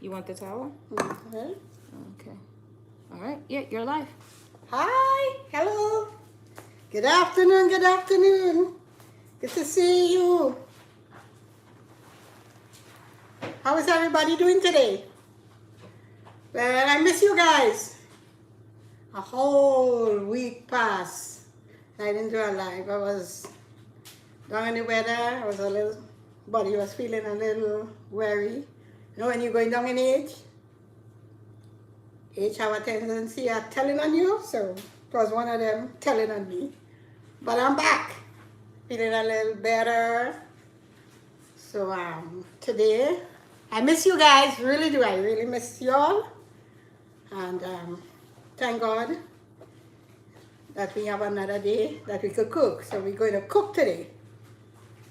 You want the towel? Okay. Okay. All right. Yeah, you're live. Hi. Hello. Good afternoon. Good afternoon. Good to see you. How is everybody doing today? Well, I miss you guys. A whole week passed. I didn't do a live. I was down in the weather. I was a little, body was feeling a little weary. You know when you're going down in age have a tendency of telling on you. So it was one of them telling on me. But I'm back. Feeling a little better. So today, I miss you guys. Really do. I really miss you all. And thank God that we have another day that we could cook. So we're going to cook today.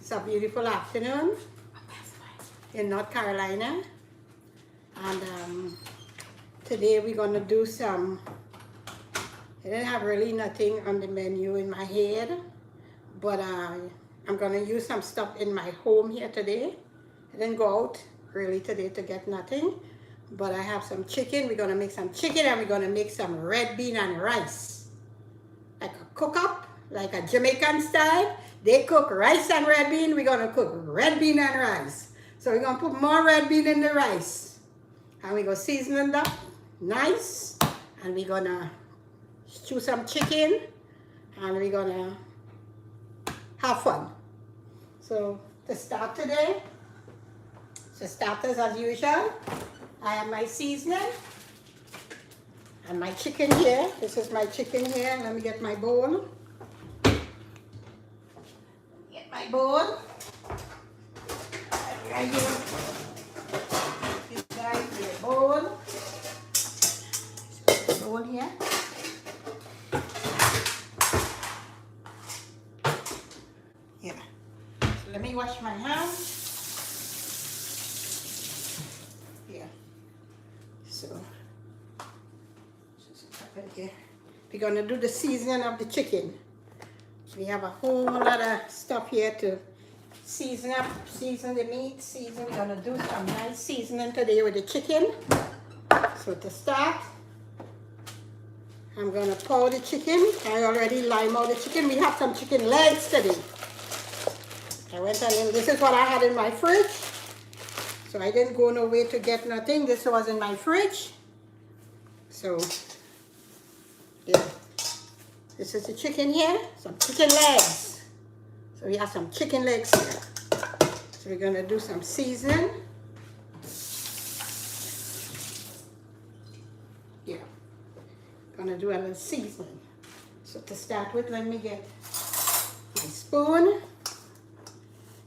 It's a beautiful afternoon in North Carolina. And today we're going to do some, I didn't have really nothing on the menu in my head, but I'm going to use some stuff in my home here today. I didn't go out really today to get nothing, but I have some chicken. We're going to make some chicken and we're going to make some red bean and rice. Like a cook-up, like a Jamaican style. They cook rice and red bean. We're going to cook red bean and rice. So we're going to put more red bean in the rice. And we're going to season it up nice. And we're going to stew some chicken. And we're going to have fun. So to start today, so starters as usual, I have my seasoning and my chicken here. This is my chicken here. Let me get my bowl. Get my bowl. Right here. This guy is a bowl. So bowl here. Yeah. So let me wash my hands. Yeah. So okay. We're gonna do the seasoning of the chicken. We have a whole lot of stuff here to season up, season the meat, season. We're gonna do some nice seasoning today with the chicken. So to start, I'm gonna pour the chicken. I already lime out the chicken. We have some chicken legs today. I went a little, this is what I had in my fridge. So I didn't go nowhere to get nothing. This was in my fridge. So, yeah. This is the chicken here. Some chicken legs. So we have some chicken legs here. So we're gonna do some seasoning. Yeah. Gonna do a little seasoning. So to start with, let me get my spoon.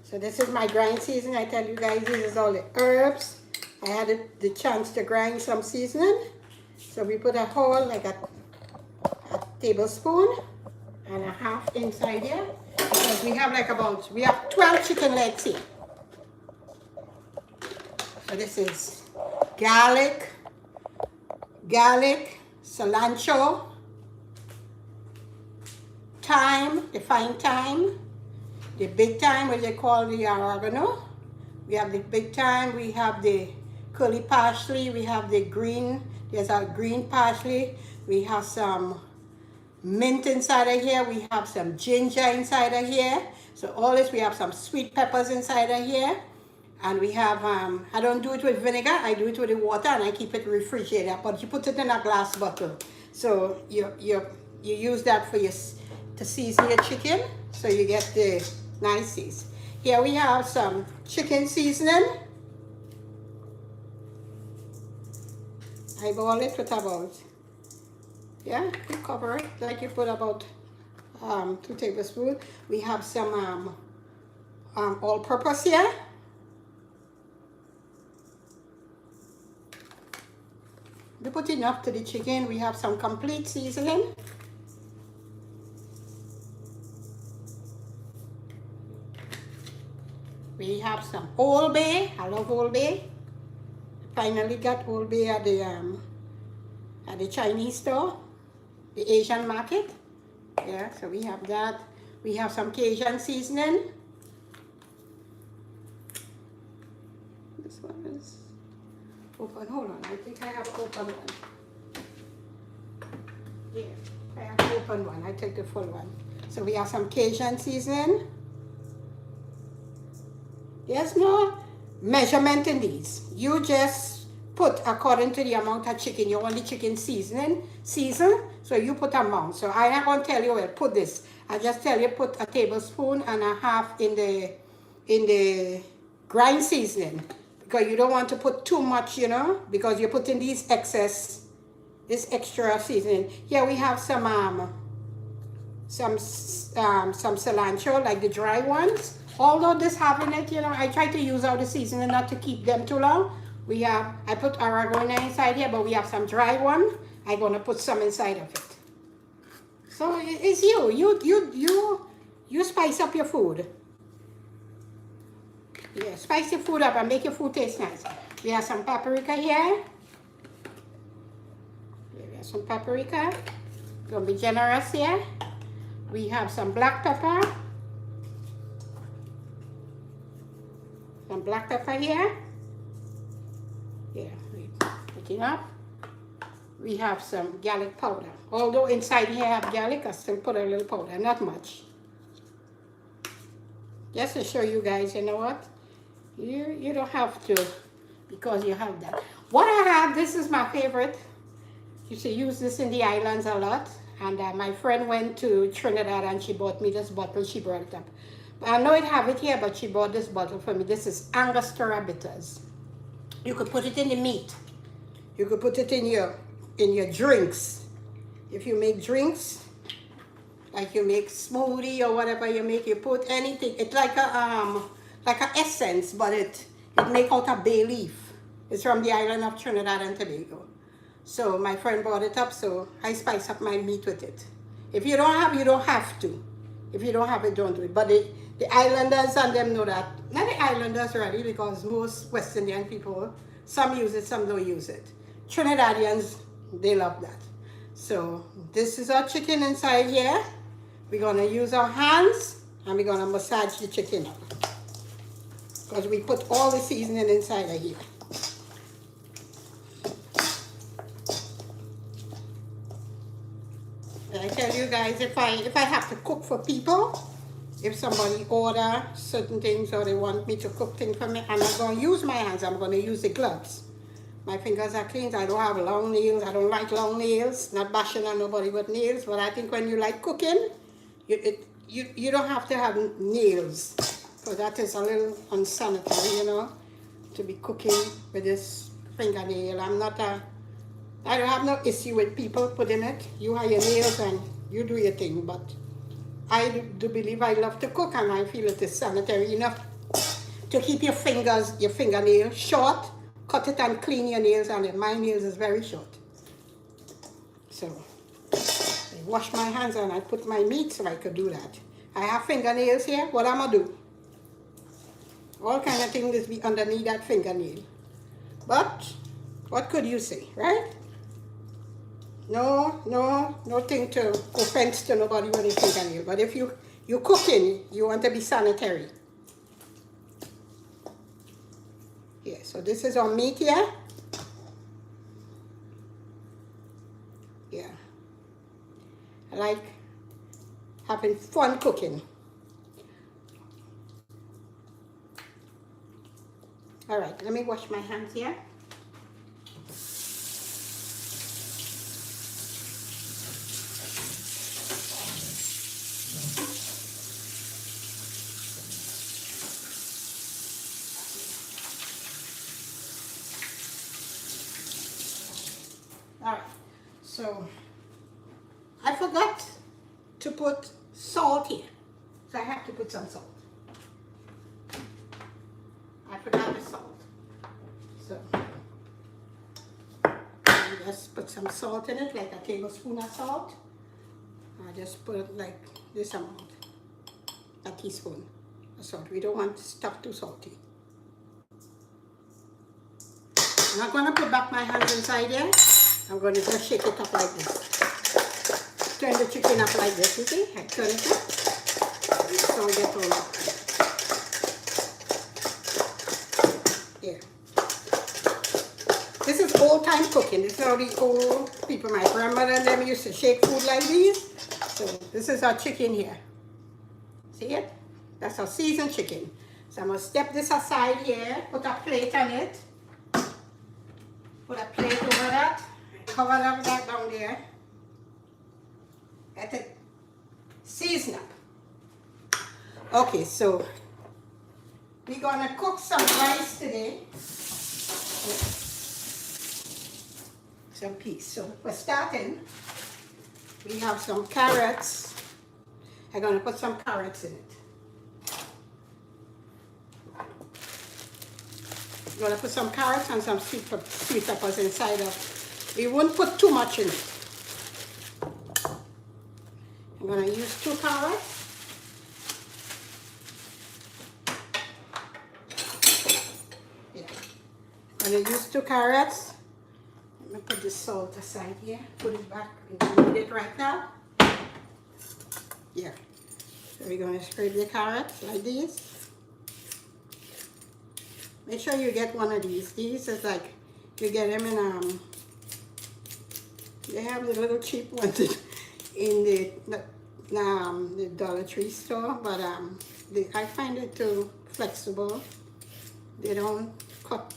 So this is my grind seasoning. I tell you guys, this is all the herbs. I had the chance to grind some seasoning. So we put a whole, like a tablespoon and a half inside here. Because we have we have 12 chicken legs here. So this is garlic, cilantro, thyme, the fine thyme, the big thyme, what they call the oregano. We have the big thyme, we have the curly parsley, we have the green, there's a green parsley, we have some mint inside of here, we have some ginger inside of here. So all this, we have some sweet peppers inside of here. And we have, I don't do it with vinegar, I do it with the water and I keep it refrigerated. But you put it in a glass bottle. So you use that for to season your chicken. So you get the niceties. Here we have some chicken seasoning. I boil it with about, yeah, you cover it like you put about 2 tablespoons. We have some all-purpose here. We put enough to the chicken. We have some complete seasoning. We have some Old Bay. I love Old Bay. Finally got Old Bay at the Chinese store, the Asian market. Yeah, so we have that. We have some Cajun seasoning. This one is open. Hold on, I think I have open one. Yeah, I have open one. I take the full one. So we have some Cajun seasoning. There's no measurement in these. You just put according to the amount of chicken. You want the chicken season, so you put amount. So I'm not going to tell you, well, put this. I just tell you put a tablespoon and a half in the grind seasoning. Because you don't want to put too much, you know, because you're putting this extra seasoning. Here we have some cilantro, like the dry ones. Although this having it, you know, I try to use all the seasoning not to keep them too long. I put oregano inside here, but we have some dry one. I'm gonna put some inside of it. So it's you spice up your food. Yeah, spice your food up and make your food taste nice. We have some paprika here. We have some paprika. Gonna be generous here. We have some black pepper. Some black pepper here. Yeah, we put it up. We have some garlic powder. Although inside here I have garlic, I still put a little powder, not much. Just to show you guys, you know what? You don't have to, because you have that. What I have, this is my favorite. You should use this in the islands a lot. And my friend went to Trinidad and she bought me this bottle. She brought it up. I know I have it here, but she bought this bottle for me. This is Angostura bitters. You could put it in the meat. You could put it in your drinks. If you make drinks, like you make smoothie or whatever you make, you put anything. It's like a essence, but it make out of bay leaf. It's from the island of Trinidad and Tobago. So my friend brought it up, so I spice up my meat with it. If you don't have, you don't have to. If you don't have it, don't do it. But the islanders and them know that. Not the islanders really, because most West Indian people, some use it, some don't use it. Trinidadians, they love that. So this is our chicken inside here. We're gonna use our hands and we're gonna massage the chicken up. Because we put all the seasoning inside of here. I tell you guys, if I have to cook for people, if somebody order certain things or they want me to cook things for me, I'm not going to use my hands, I'm going to use the gloves. My fingers are clean, I don't have long nails, I don't like long nails, not bashing on nobody with nails, but I think when you like cooking, you don't have to have nails, because that is a little unsanitary, you know, to be cooking with this fingernail. I don't have no issue with people putting it. You have your nails and you do your thing, but I do believe I love to cook and I feel it is sanitary enough to keep your fingernails short, cut it and clean your nails, and my nails is very short. So I wash my hands and I put my meat so I could do that. I have fingernails here, what I'm gonna do? All kind of things be underneath that fingernail. But what could you say, right? Nothing to offense to nobody with a fingernail. But if you're cooking, you want to be sanitary. Yeah, so this is our meat here. Yeah. I like having fun cooking. All right, let me wash my hands here. All right, so I forgot to put salt here, so I have to put some salt. I forgot the salt, so I just put some salt in it, like a tablespoon of salt. I just put it like this amount, a teaspoon of salt. We don't want stuff too salty. I'm not going to put back my hands inside there. I'm going to just shake it up like this. Turn the chicken up like this, you see? I turn it up. So I get all up. Yeah. This is old time cooking. This is how the old people, my grandmother and them used to shake food like these. So this is our chicken here. See it? That's our seasoned chicken. So I'm gonna step this aside here, put a plate on it. Put a plate over that, cover up that down there. Let it season up. Okay, so we're gonna cook some rice today. Some peas. So for starting, we have some carrots. I'm gonna put some carrots in it. I'm gonna put some carrots and some sweet peppers inside of. We won't put too much in it. I'm gonna use 2 carrots. Yeah. I'm gonna use 2 carrots. Let me put the salt aside here. Put it back. We don't need it right now. Yeah. So we're gonna scrape the carrots like this. Make sure you get one of these. These is like, you get them in, they have the little cheap ones in the Dollar Tree store, but I find it too flexible. They don't cut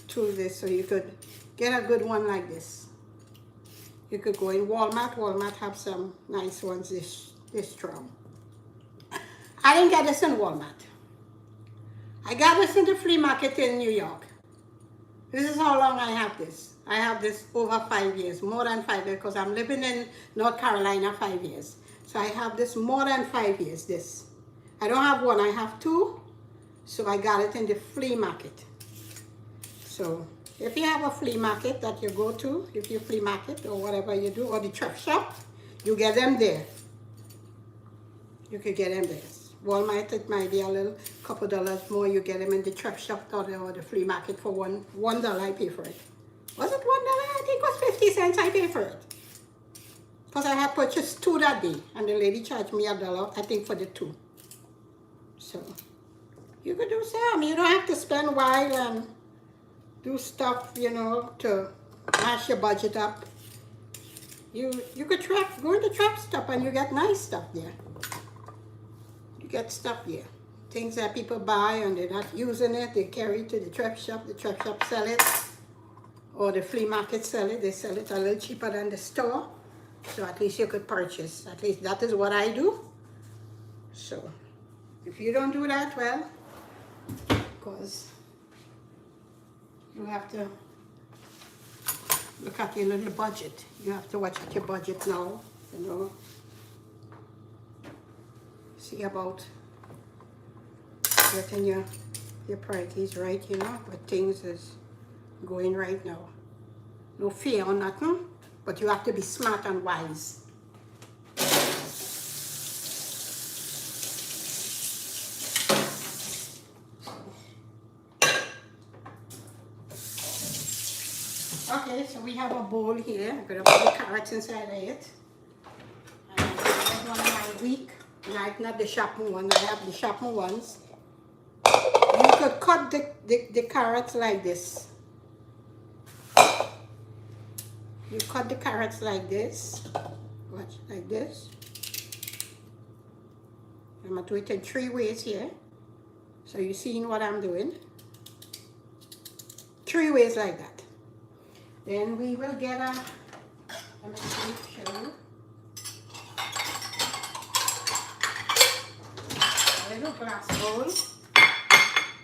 through this, so you could get a good one like this. You could go in Walmart. Walmart have some nice ones this strong. I didn't get this in Walmart. I got this in the flea market in New York. This is how long I have this. I have this over 5 years, more than 5 years, because I'm living in North Carolina 5 years. So I have this more than 5 years, this. I don't have one, I have 2. So I got it in the flea market. So if you have a flea market that you go to, if you flea market or whatever you do, or the thrift shop, you get them there. You could get them there. Walmart, it might be a little couple dollars more. You get them in the thrift shop or the flea market for $1 I pay for it. Was it $1? I think it was 50 cents I pay for it. Because I had purchased 2 that day, and the lady charged me $1, I think, for the 2. So you could do some. You don't have to spend a while and do stuff, you know, to mash your budget up. You could go into thrift shop and you get nice stuff there. You get stuff there. Things that people buy and they're not using it, they carry it to the thrift shop sell it. Or the flea market sell it. They sell it a little cheaper than the store. So at least you could purchase. At least that is what I do. So if you don't do that, well, because you have to look at your little budget. You have to watch at your budget now, you know. See about getting your priorities right, you know, what things is going right now. No fear or nothing, but you have to be smart and wise. Okay, so we have a bowl here. I'm going to put the carrots inside of it. And I'm going to get one of my weak, not the sharpened ones. I have the sharpened ones. You could cut the carrots like this. You cut the carrots like this. Watch, like this. I'm going to do it in 3 ways here. So you're seeing what I'm doing. 3 ways like that. Then we will get a little glass bowl.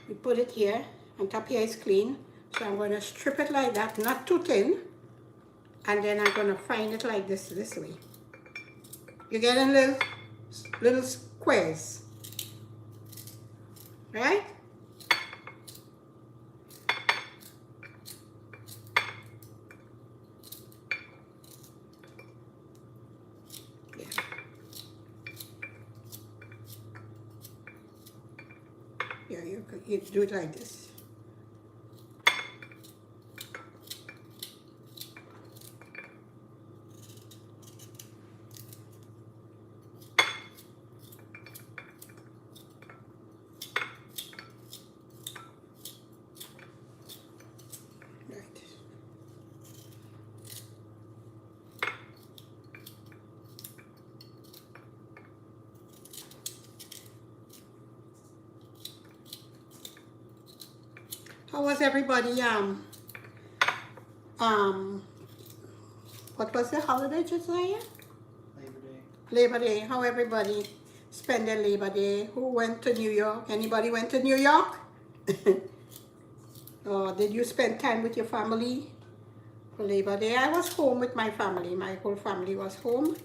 We put it here, and top here is clean. So I'm going to strip it like that, not too thin. And then I'm going to find it like this way. You're getting little squares, right? Yeah, you do it like this. Right. How was everybody? What was the holiday, Josiah? Labor Day. Labor Day. How everybody spend their Labor Day? Who went to New York? Anybody went to New York? Or did you spend time with your family for Labor Day? I was home with my family. My whole family was home.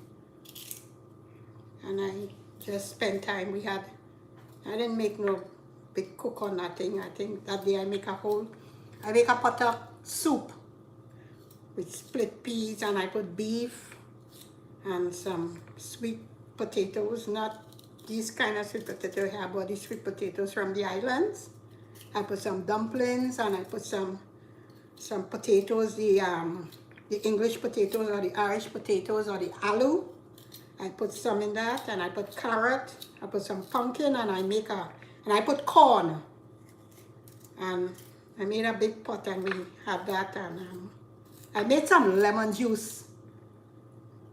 And I just spent time. I didn't make no big cook or nothing. I think that day I make a pot of soup with split peas, and I put beef and some sweet potatoes, not these kind of sweet potatoes here, but these sweet potatoes from the islands. I put some dumplings, and I put some potatoes, the English potatoes or the Irish potatoes or the aloo. I put some in that, and I put carrot, I put some pumpkin, and I put corn. And I made a big pot, and we had that, and I made some lemon juice.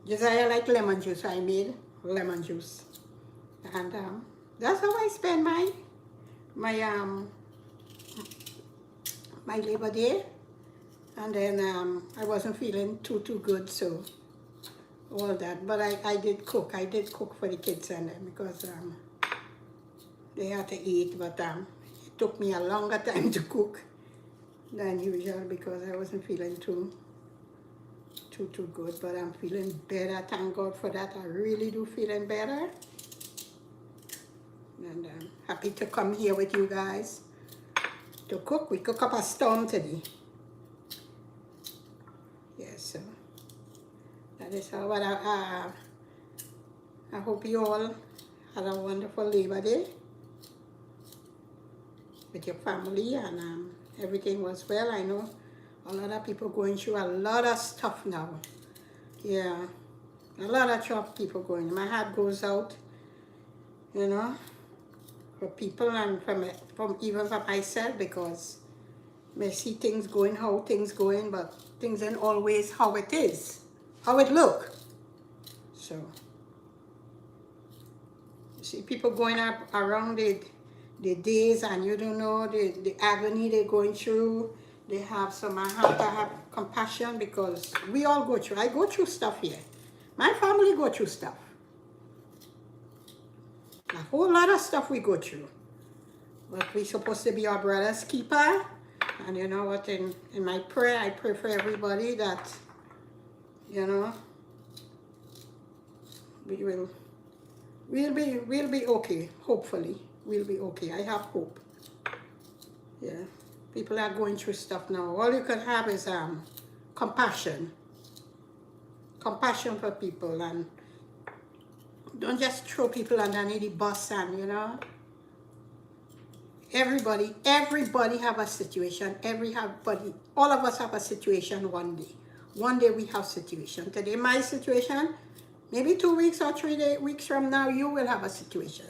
Josiah like lemon juice, so I made lemon juice. And that's how I spend my Labor Day. And then I wasn't feeling too good, so all that. But I did cook. I did cook for the kids and them because they had to eat. But it took me a longer time to cook than usual because I wasn't feeling too good. But I'm feeling better. Thank God for that. I really do feeling better. And I'm happy to come here with you guys to cook. We cook up a storm today. Yes, so that is how. But I hope you all had a wonderful Labor Day with your family, and everything was well. I know a lot of people going through a lot of stuff now. Yeah, a lot of people going. My heart goes out, you know, for people and from even for myself, because I see things going how things going, but things ain't always how it is, how it look. So you see people going up around the days, and you don't know the agony they're going through. They have some. I have to have compassion because we all go through. I go through stuff here. My family go through stuff. A whole lot of stuff we go through. But we're supposed to be our brother's keeper. And you know what, in my prayer, I pray for everybody that, you know, we'll be okay. Hopefully, we'll be okay. I have hope. Yeah, people are going through stuff now. All you can have is compassion for people, and don't just throw people underneath the bus. And you know, everybody have a situation. All of us have a situation one day. One day we have situation. Today my situation, maybe 2 weeks or 3 weeks from now, you will have a situation.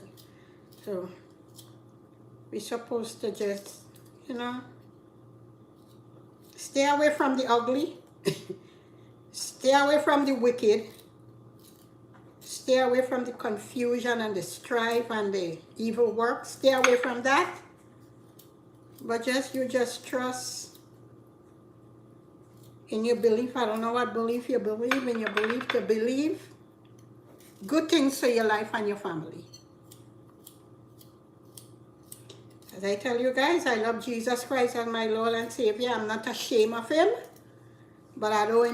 So we're supposed to just, you know, stay away from the ugly, stay away from the wicked, stay away from the confusion and the strife and the evil work. Stay away from that. But you just trust in your belief. I don't know what belief you believe in. Your belief to believe good things for your life and your family. As I tell you guys, I love Jesus Christ as my Lord and Savior. I'm not ashamed of him. But I don't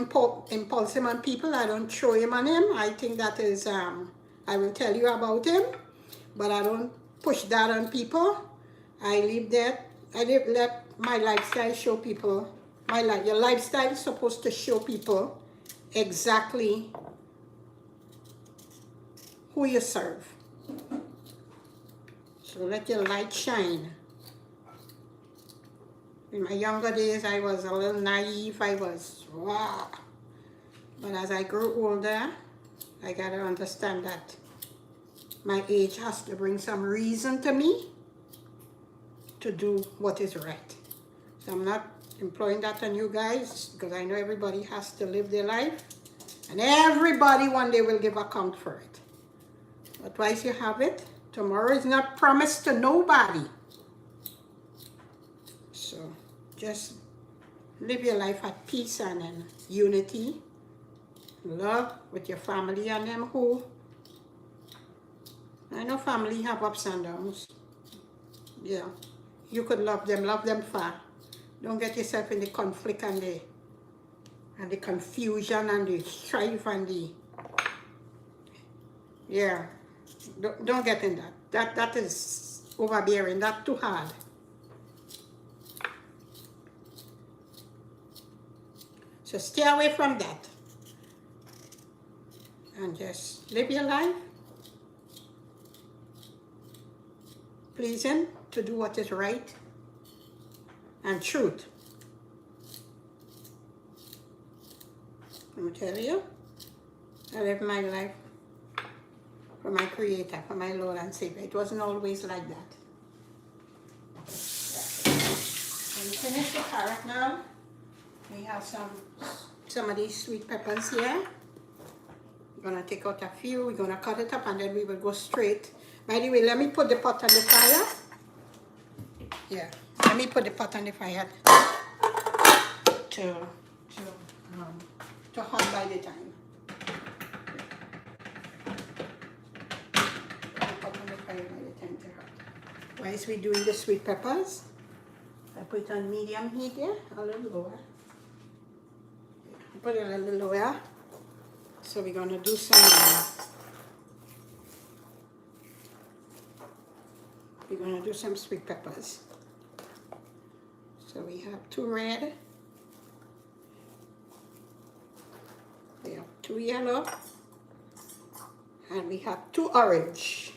impulse him on people. I don't throw him on him. I think that is, I will tell you about him. But I don't push that on people. I leave that. Let my lifestyle show people. Your lifestyle is supposed to show people exactly who you serve. So let your light shine. In my younger days, I was a little naive. I was, wow. But as I grew older, I got to understand that my age has to bring some reason to me to do what is right. So I'm not employing that on you guys, because I know everybody has to live their life. And everybody one day will give account for it. But twice you have it, tomorrow is not promised to nobody. So just live your life at peace and in unity, love with your family and them who, I know family have ups and downs. Yeah, you could love them far. Don't get yourself in the conflict and the confusion and the strife and the, yeah, don't get in that. That is overbearing, that's too hard. So stay away from that and just live your life pleasing to do what is right and truth. Let me tell you, I live my life for my Creator, for my Lord and Savior. It wasn't always like that. When we finish the carrot now, we have some of these sweet peppers here. We're gonna take out a few, we're gonna cut it up, and then we will go straight. By the way, let me put the pot on the fire. Yeah, let me put the pot on the fire to hot by the time. Pot on the fire by the time to hot. Whilst we're doing the sweet peppers, I put it on medium heat here, a little lower. Put it a little lower. So we're gonna do some sweet peppers. So we have 2 red, we have 2 yellow, and we have 2 orange.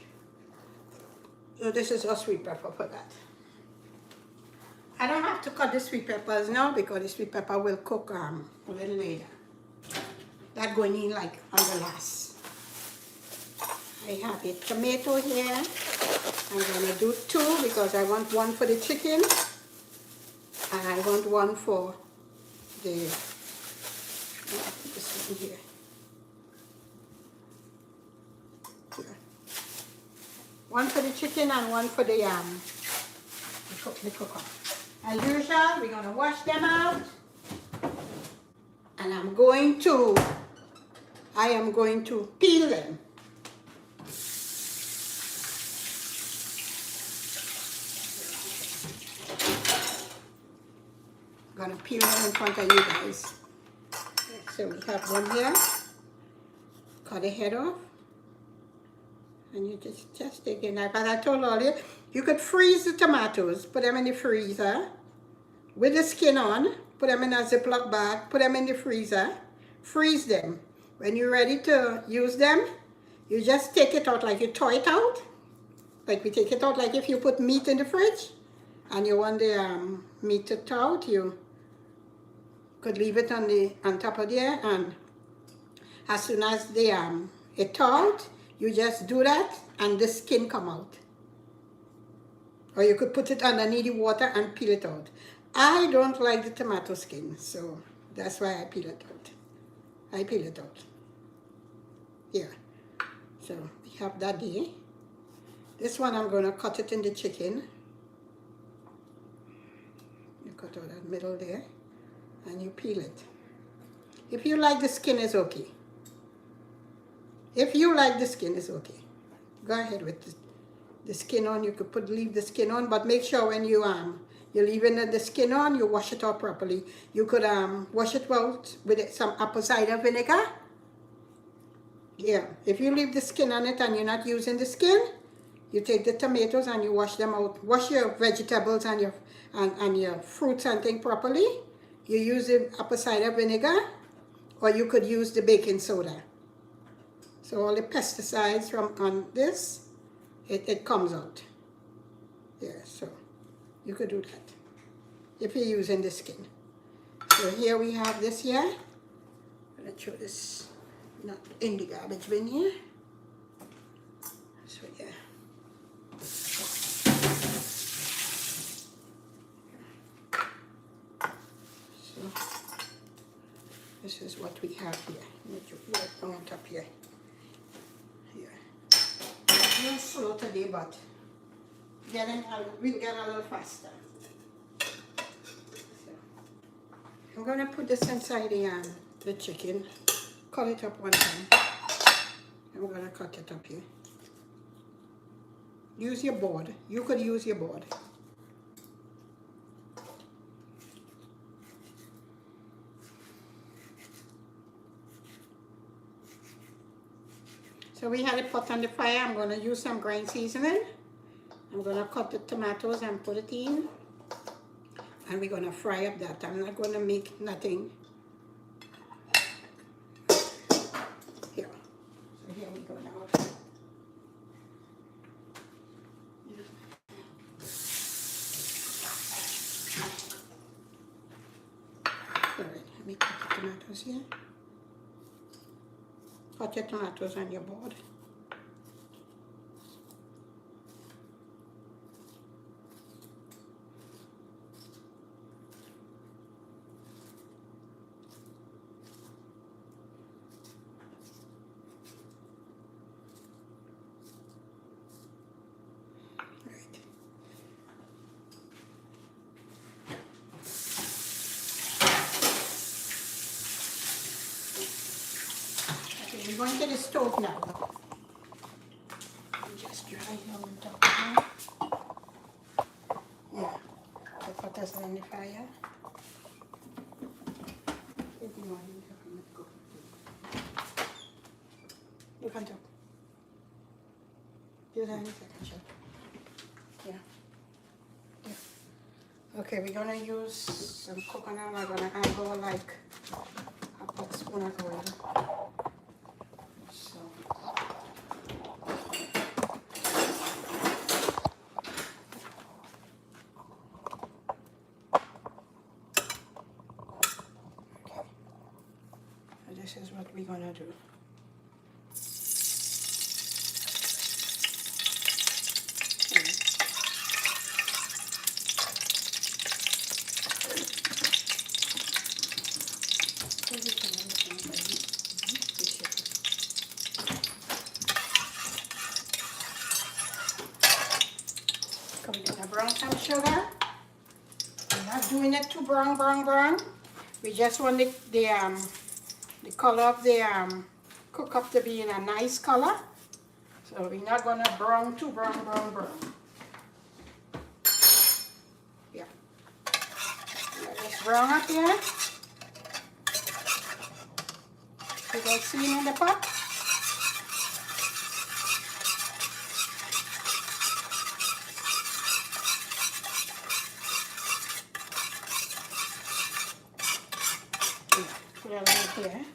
So this is our sweet pepper for that. I don't have to cut the sweet peppers now because the sweet pepper will cook a little later. That going in like on the last. I have a tomato here. I'm gonna do 2 because I want 1 for the chicken and I want 1 for this one here. Here. 1 for the chicken and 1 for the cook-up. As usual, we're gonna wash them out, and I am going to peel them. I'm gonna peel them in front of you guys. So we have one here. Cut the head off, and you just take a knife. As I told you, you could freeze the tomatoes, put them in the freezer with the skin on, put them in a Ziploc bag, put them in the freezer, freeze them. When you're ready to use them, you just take it out like you thaw it out. Like we take it out like if you put meat in the fridge and you want the meat to thaw out, you could leave it on top of there, and as soon as it thaw out, you just do that and the skin come out. Or you could put it underneath the water and peel it out. I don't like the tomato skin, so that's why I peel it out. I peel it out. Here. So we have that there. This one I'm going to cut it in the chicken. You cut out that middle there and you peel it. If you like the skin, it's okay. If you like the skin, it's okay. Go ahead with the skin on. You could leave the skin on, but make sure when you're leaving the skin on, you wash it out properly. You could wash it out with some apple cider vinegar. Yeah, if you leave the skin on it and you're not using the skin, you take the tomatoes and you wash them out. Wash your vegetables and your fruits and things properly. You use the apple cider vinegar, or you could use the baking soda. So all the pesticides on this, it comes out. Yeah, so you could do that if you're using the skin. So here we have this here. Let's throw this not in the garbage bin here. So yeah. So this is what we have here. Let you put it on top here. Here. Real slow today, but we'll get a little faster. I'm gonna put this inside the chicken. Cut it up one time. I'm gonna cut it up here. Use your board. You could use your board. So we had a pot on the fire. I'm gonna use some grain seasoning. I'm gonna cut the tomatoes and put it in. And we're gonna fry up that. I'm not gonna make nothing. Here. So here we go now. Alright, let me cut the tomatoes here. Cut your tomatoes on your board. We're going to the stove now. Just dry here on top now. Yeah, the potatoes on the fire. Look on top. Do that in a second, sure. Yeah. Yeah. Okay, we're gonna use some coconut. We're gonna add about like a spoon of oil. This is what we're gonna do. We're gonna brown some sugar. We're not doing it too brown. We just want the color of the cook up to be in a nice color. So we're not gonna brown too brown. Yeah. Let this brown up here. You guys see in the pot? Yeah, put it right here.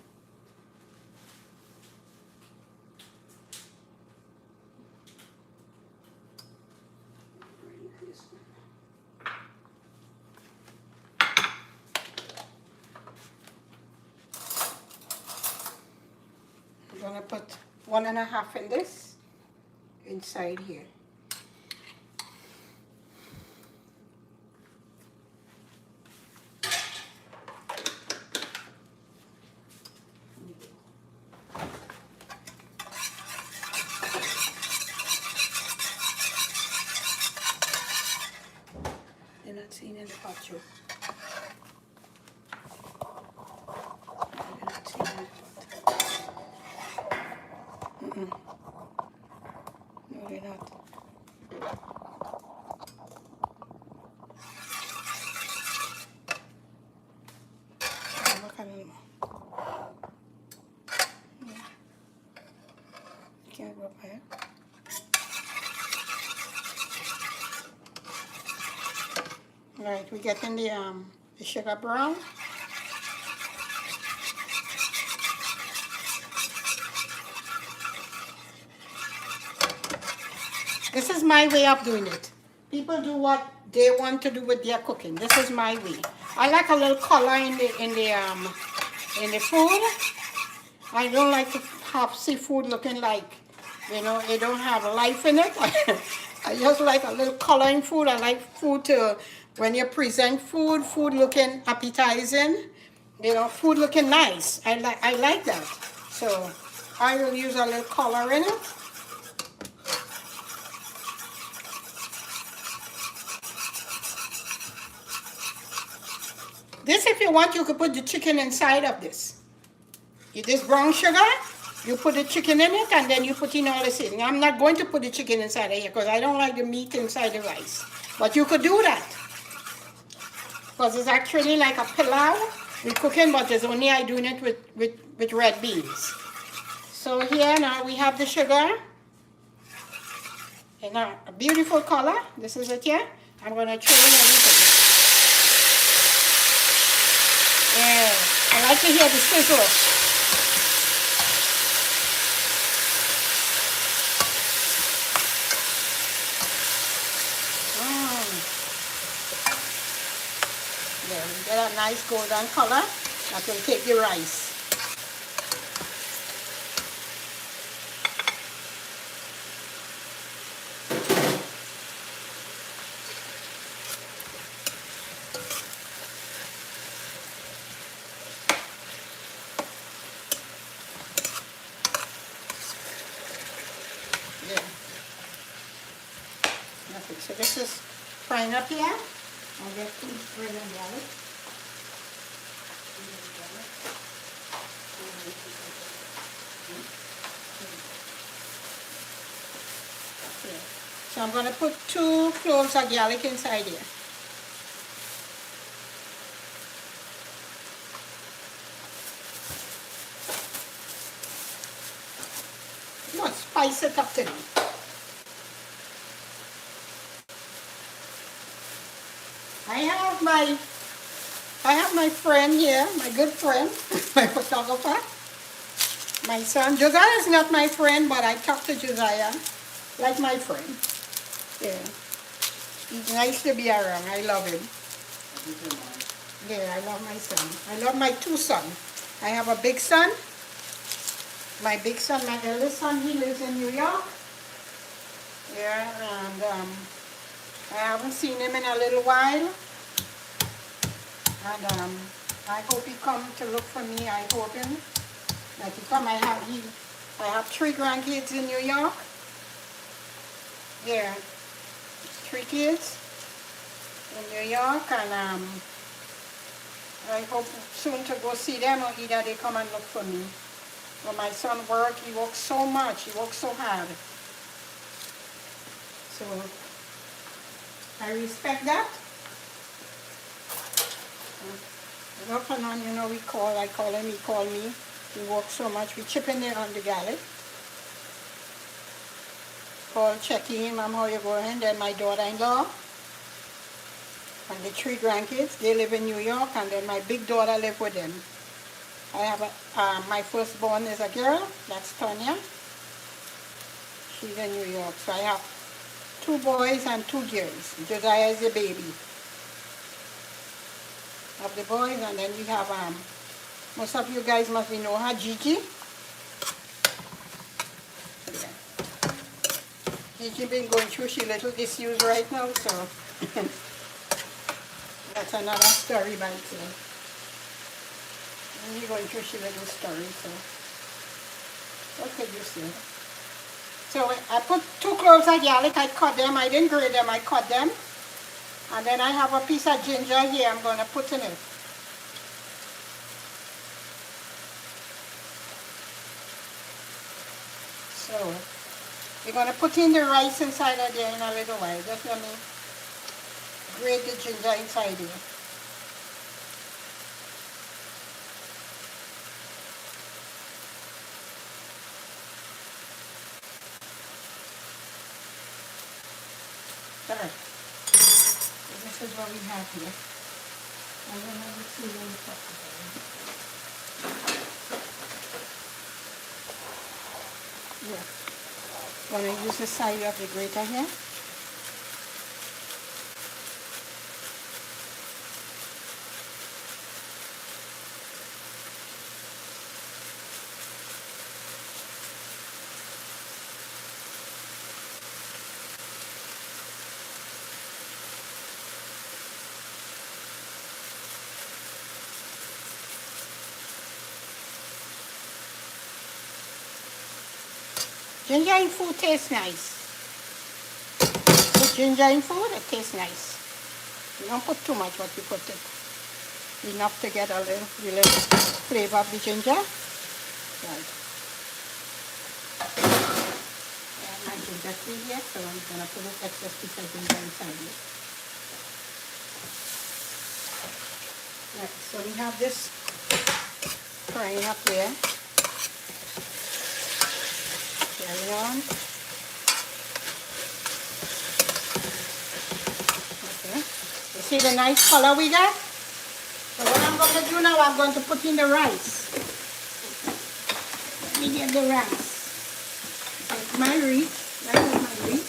I'm gonna put 1.5 in this inside here. They're not seen in the pot, too. They're not seen in the pot. No, they're not. Look a little more. Yeah. Can't go up higher. Right, we getting the sugar brown. This is my way of doing it. People do what they want to do with their cooking. This is my way. I like a little color in the food. I don't like to have seafood looking like, you know, it don't have life in it. I just like a little color in food. I like food to, when you present food looking appetizing, you know, food looking nice. I like that. So I will use a little color in it. This if you want, you could put the chicken inside of this. You just brown sugar, you put the chicken in it, and then you put in all the seasoning. I'm not going to put the chicken inside of here because I don't like the meat inside the rice. But you could do that. Because it's actually like a pilau with cooking, but it's only I doing it with red beans. So here now we have the sugar in a beautiful color. This is it here. I'm going to throw in everything. Yeah, I like to hear the sizzle. There, we get a nice golden color. That will take the rice. Yeah. Okay, so this is frying up here. I'll get two bread and garlic. Okay. So I'm going to put 2 cloves of garlic inside here. You want to spice it up today. I have my friend here, my good friend, my photographer, my son. Josiah is not my friend, but I talk to Josiah like my friend. Yeah. He's nice to be around. I love him. Yeah, I love my son. I love my 2 sons. I have a big son. My big son, my eldest son, he lives in New York. Yeah, and I haven't seen him in a little while. And I hope he come to look for me. I hope him that he come. I have 3 grandkids in New York. Yeah, 3 kids in New York, and I hope soon to go see them, or either they come and look for me. When my son works, he works so much, he works so hard. So I respect that. Off and on, you know, I call him, he call me. He works so much. We chip in there on the garlic. Call, checking him, how you going? Then my daughter-in-law and the 3 grandkids, they live in New York, and then my big daughter live with them. I have my firstborn is a girl, that's Tanya. She's in New York. So I have 2 boys and 2 girls. Josiah is the baby of the boys, and then we have most of you guys must know her, Gigi. Yeah. Gigi been going through she little issues right now, so that's another story by itself. And we're going through she little story, so what could you say? So I put 2 cloves of garlic, I cut them, I didn't grate them, I cut them. And then I have a piece of ginger here I'm going to put in it. So, we're going to put in the rice inside of there in a little while. Just let me grate the ginger inside here. Alright. This is what we have here. I'm going to have the seasoning top together. Yeah. I'm going to use the side of the grater here. Ginger in food tastes nice. Put ginger in food, it tastes nice. You don't put too much, but you put it. enough to get a little flavor of the ginger. Right. I have my ginger free here, so I'm gonna put an extra piece of ginger inside it. Right, so we have this frying up there. Carry on. Okay. You see the nice color we got? So what I'm going to do now, I'm going to put in the rice. Let me get the rice. That's my reach. That is my reach.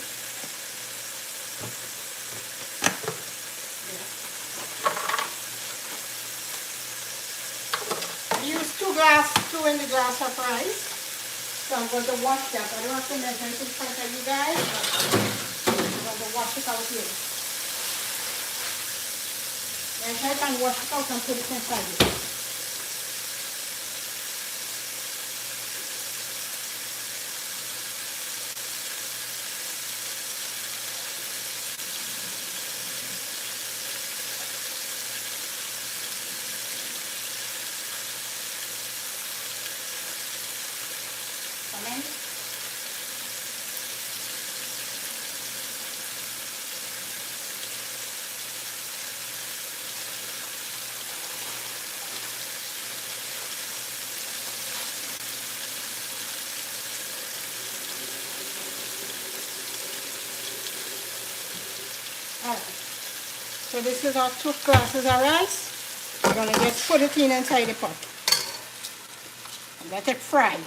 I use 2 in the glass of rice. So I'm going to wash that. I don't have to measure it in front of you guys, but I'm going to wash it out here. Measure it and wash it out and put it inside it. Come in. Alright, so this is our 2 glasses of rice. We're going to just put it in inside the pot and let it fry.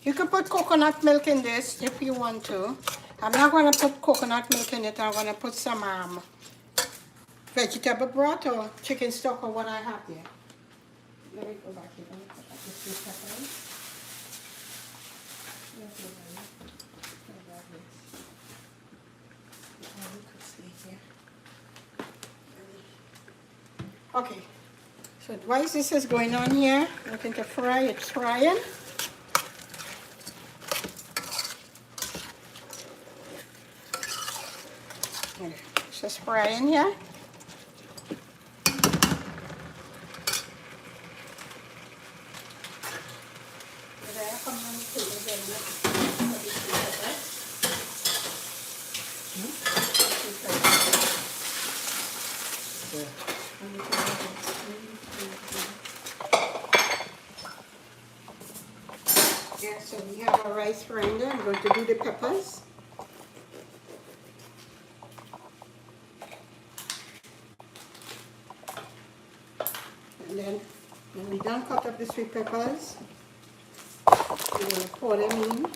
You can put coconut milk in this if you want to. I'm not going to put coconut milk in it. I'm going to put some vegetable broth or chicken stock or what I have here. Let me go back here. Let me put that this separate. Okay, so while this is going on here, looking to fry, it's frying. It's just frying here. Yeah, so we have our rice frying there. I'm going to do the peppers. And then when we done cut up the sweet peppers, we're going to pour them in.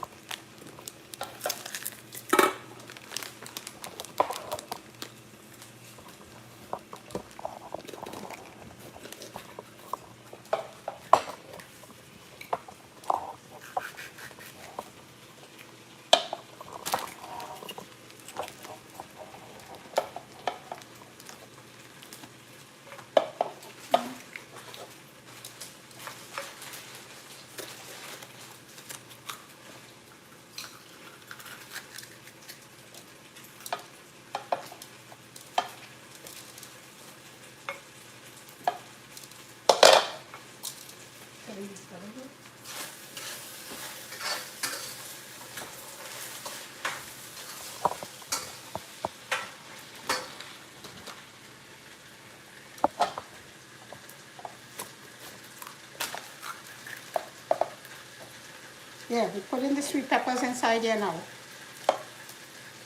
Yeah, we put in the sweet peppers inside here now.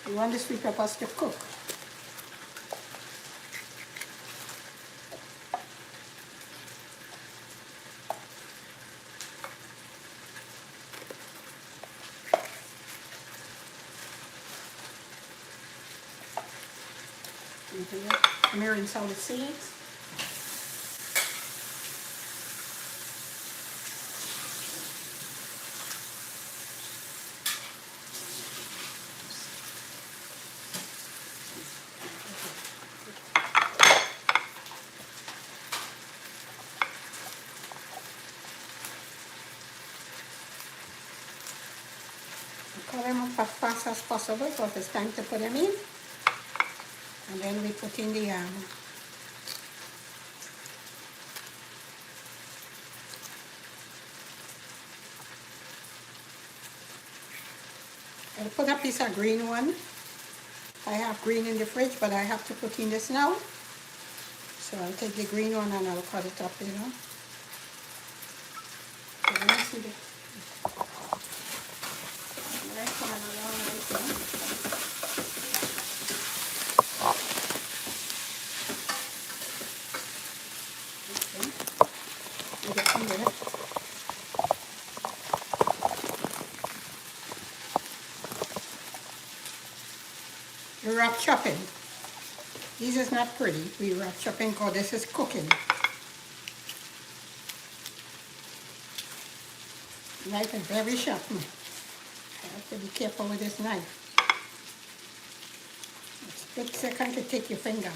We want the sweet peppers to cook. Let me rinse out the seeds. Cut them up as fast as possible because it's time to put them in. And then we put in the I'll put a piece of green one. I have green in the fridge, but I have to put in this now. So I'll take the green one and I'll cut it up, you know. So let me see the next one along right there. Okay. Get some there. The wrap chopping. This is not pretty. We wrap chopping because this is cooking. Knife is very sharp. I have to be careful with this knife. It's a good second to take your finger.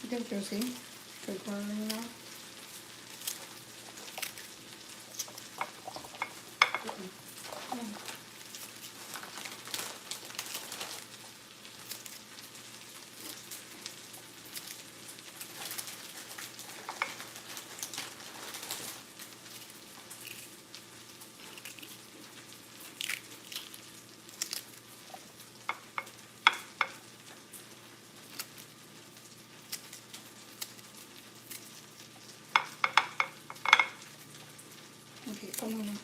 Good, Josie. Good one now. Okay, come on.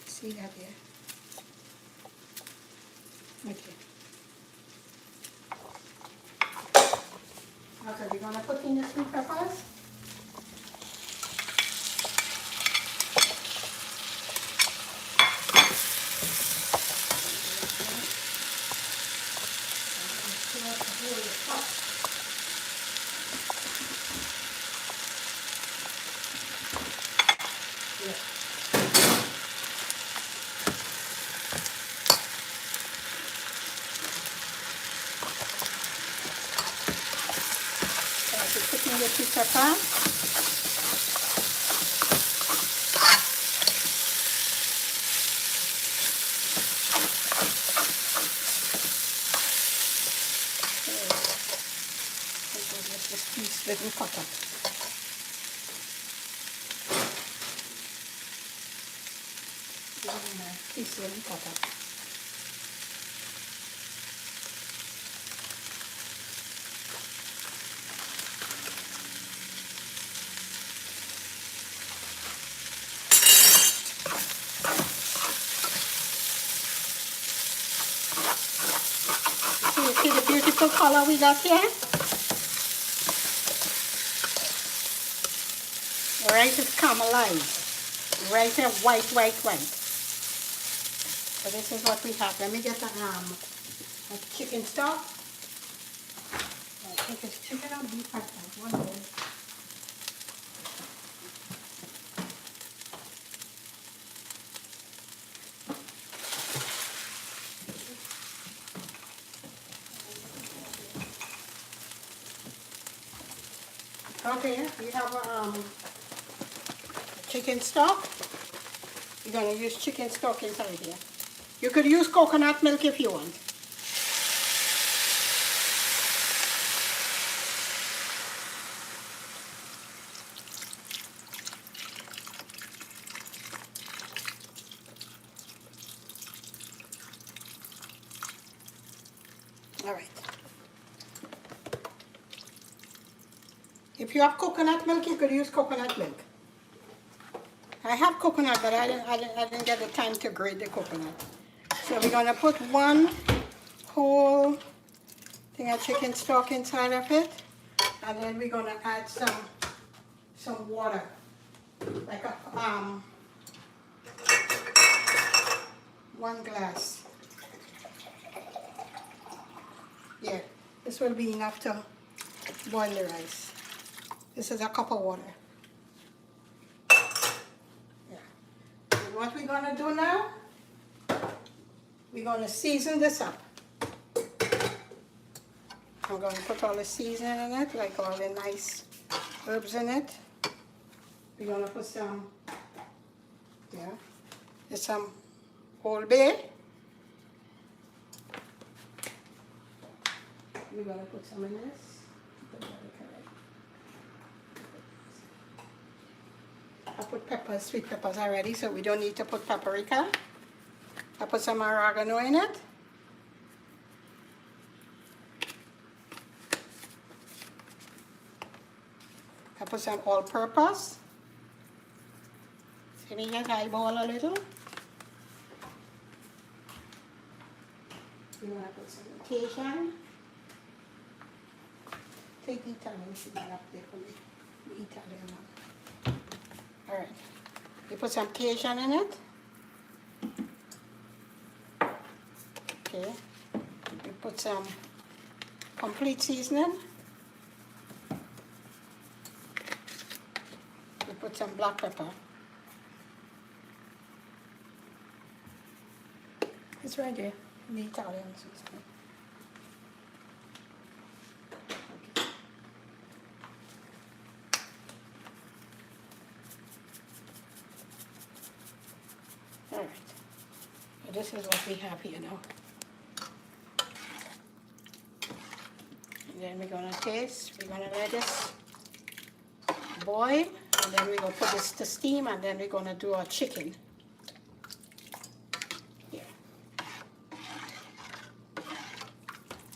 See that here? Okay. Okay, we're gonna put in the sweet peppers. Put in the sweet pepper. This piece didn't cut up. Piece didn't cut up. See the beautiful color we got here? The rice is caramelized. The rice is white. So this is what we have. Let me get a chicken stock. I think it's chicken or beef. One of those. Okay, we have a chicken stock. You're going to use chicken stock inside here. You could use coconut milk if you want. All right. If you have coconut milk, you could use coconut milk. I have coconut, but I didn't get the time to grate the coconut. So we're gonna put one whole thing of chicken stock inside of it, and then we're gonna add some water, like a 1 glass. Yeah, this will be enough to boil the rice. This is a cup of water. Yeah. what we're gonna do now, we're gonna season this up. I'm gonna put all the seasoning in it, like all the nice herbs in it. We're gonna put some, there's some Old Bay. We're gonna put some in this. I put peppers, sweet peppers already, so we don't need to put paprika. I put some oregano in it. I put some all-purpose. See me just eyeball a little. You want to put some Cajun. Take the Italian seed up there for me. The Italian one. Alright. You put some Cajun in it. Okay. You put some complete seasoning. You put some black pepper. It's right there, the Italian seasoning. Okay. All right. So this is what we have here now. And then we're gonna taste. We're gonna let this boil, and then we're gonna put this to steam, and then we're gonna do our chicken.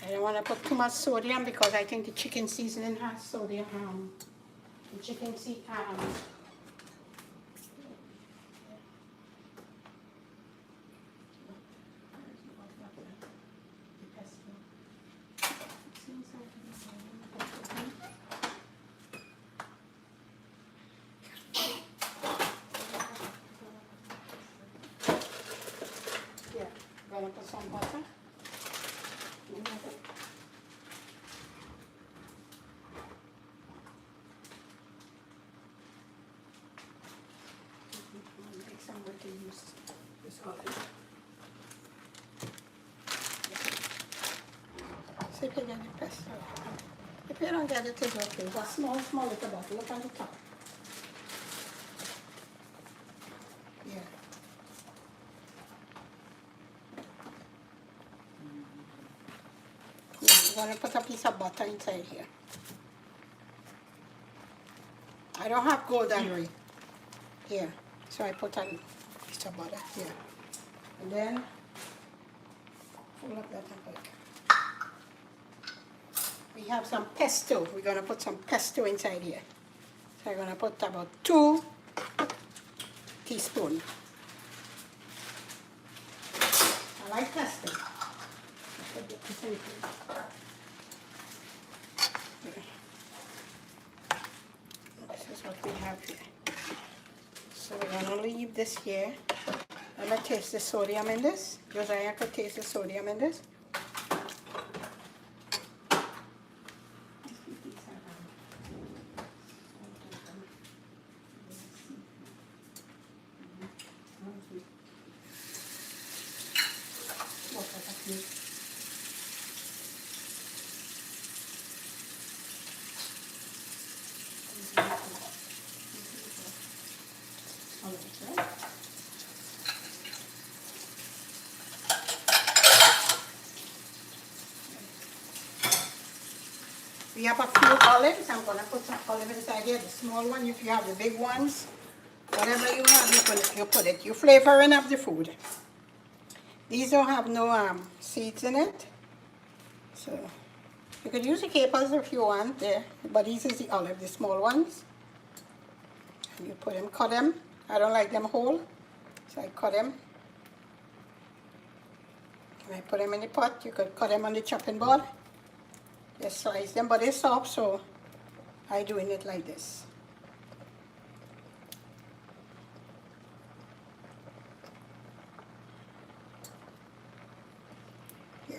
I don't want to put too much sodium because I think the chicken seasoning has sodium. The chicken seasoning. Yeah, gonna put some butter. To use this olive. See if you get the pesto. If you don't get it, it's okay. It's a small little bottle. Look at the top. Yeah. Yeah, I'm going to put a piece of butter inside here. I don't have golden rye here, so I put a piece of butter here. And then, pull up that up. We have some pesto. We're going to put some pesto inside here. So I'm going to put about 2 teaspoons. I like pesto. This is what we have here. So we're going to leave this here. I'm going to taste the sodium in this. Josiah could taste the sodium in this. We have a few olives. I'm going to put some olive inside here. The small one, if you have the big ones, whatever you have, you put it. You flavoring up the food. These don't have no seeds in it. So you could use the capers if you want there, but these is the olive, the small ones. And you put them, cut them. I don't like them whole, so I cut them. And I put them in the pot. You could cut them on the chopping board. Just slice them, but they're soft, so I'm doing it like this. Yeah.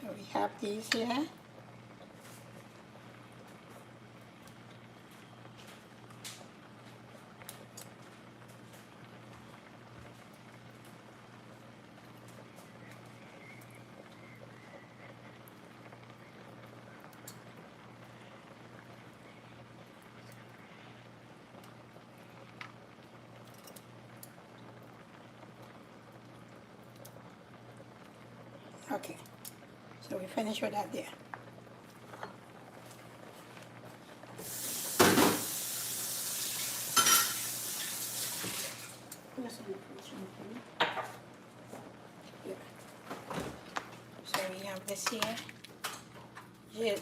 So we have these here. Okay, so we finish with that there. Yeah. So we have this here.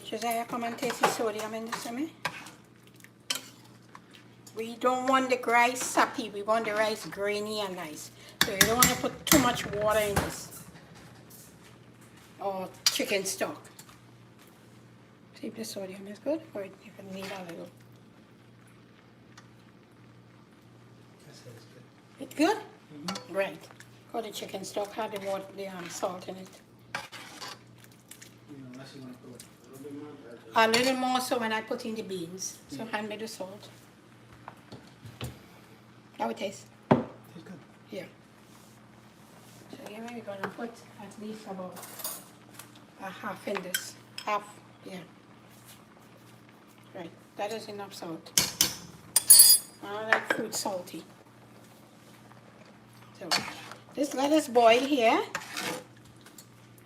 Josiah, come and taste the sodium in this, me. We don't want the rice sappy, we want the rice grainy and nice. So you don't want to put too much water in this. Or chicken stock. See if the sodium is good, or you can need a little. It's good? Mm-hmm. Right. Because the chicken stock had the water, the salt in it. Unless you want to put a little bit more. A little more so when I put in the beans. So hand me the salt. How it tastes? Tastes good. Yeah. So here we're gonna put at least about a half in this. Half, yeah. Right, that is enough salt. I like food salty. So this let us boil here.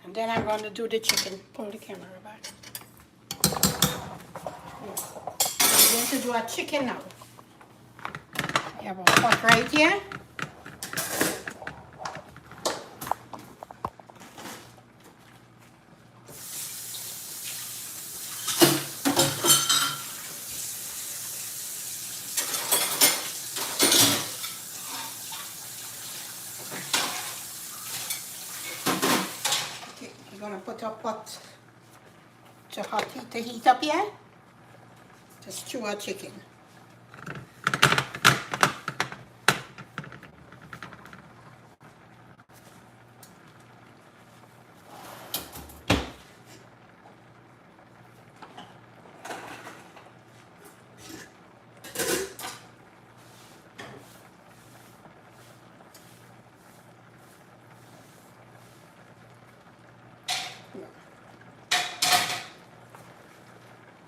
And then I'm going to do the chicken. Pull the camera back. Yeah. I'm going to do a chicken now. We have a pot right here. Okay, we're going to put a pot to heat up here. To stew our chicken.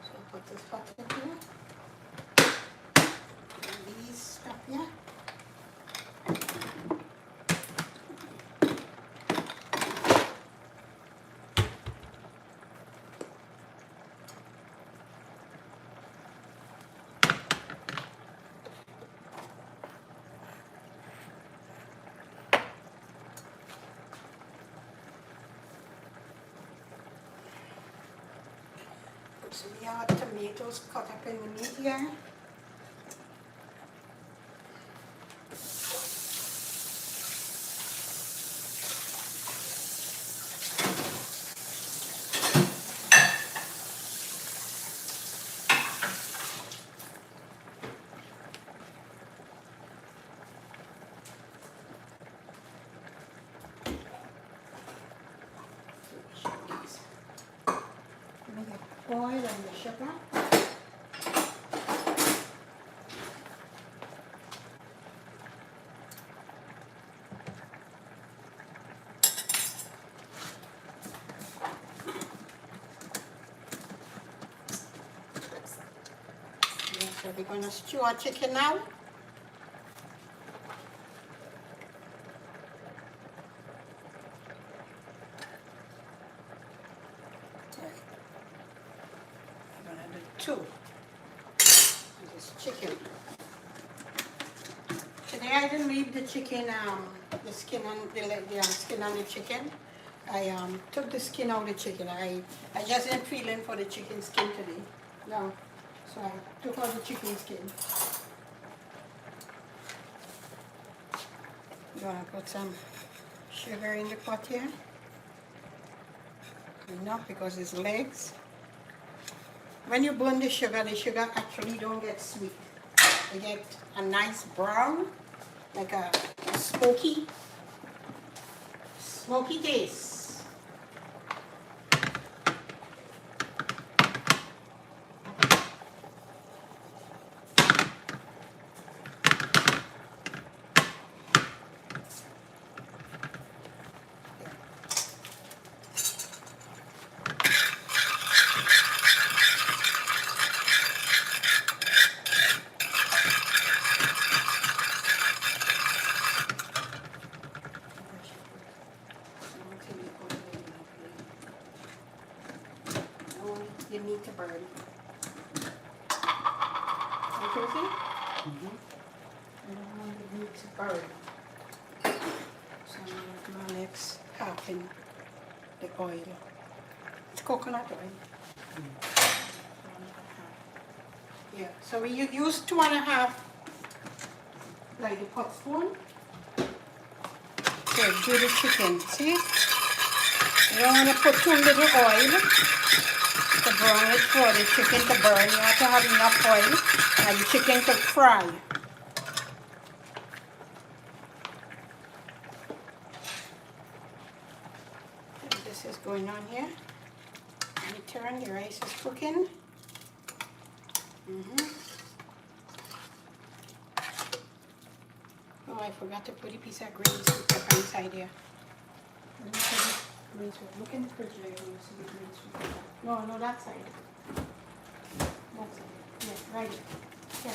So put this pot in here. And these stuff here. So we have tomatoes cut up in the meat here. Oil and the sugar. Yeah, so we're going to stew our chicken now. We're going to do two. This chicken. Today I didn't leave the chicken, the skin on the skin on the chicken. I took the skin out of the chicken. I just didn't feel in for the chicken skin today. No, so I took out the chicken skin. I'm gonna put some sugar in the pot here. Enough because it's legs. When you burn the sugar actually don't get sweet. You get a nice brown, like a smoky taste. Josie? I don't want the meat to burn. So I'm going to do my next half in the oil. It's coconut oil. Yeah, so we use 2.5 like the pot spoon to do the chicken. See? You don't want to put too little oil to brown it for the chicken to burn. You have to have enough oil and the chicken to fry. And this is going on here. And you turn, the rice is cooking. Oh, I forgot to put a piece of green sweet pepper inside here. Let me put the green sweet. Look in the refrigerator when you see the green sweet pepper. No, no, that side. That side. Yeah, right here. Yeah.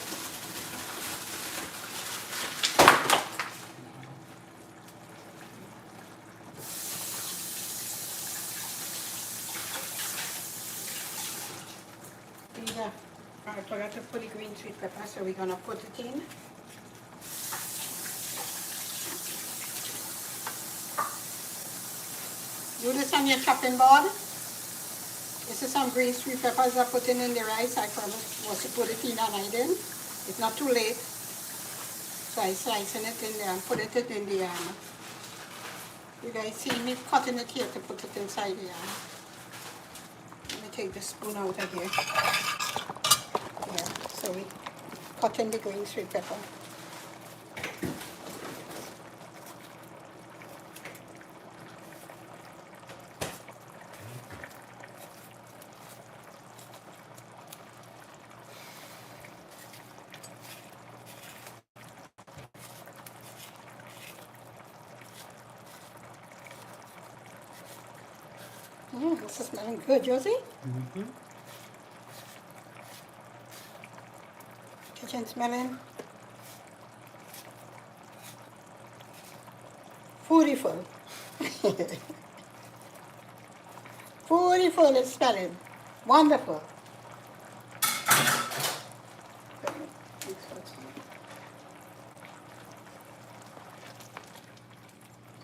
There you go. I forgot to put the green sweet pepper, so we're gonna put it in. Do this on your chopping board. This is some green sweet peppers I put in the rice. I was to put it in and I didn't. It's not too late. So I slicing it in there and put it in the you guys see me cutting it here to put it inside the Let me take the spoon out of here. Yeah, so we cut in the green sweet pepper. This is smelling good, Josie. Kitchen smelling foodiful. Foodiful is smelling wonderful.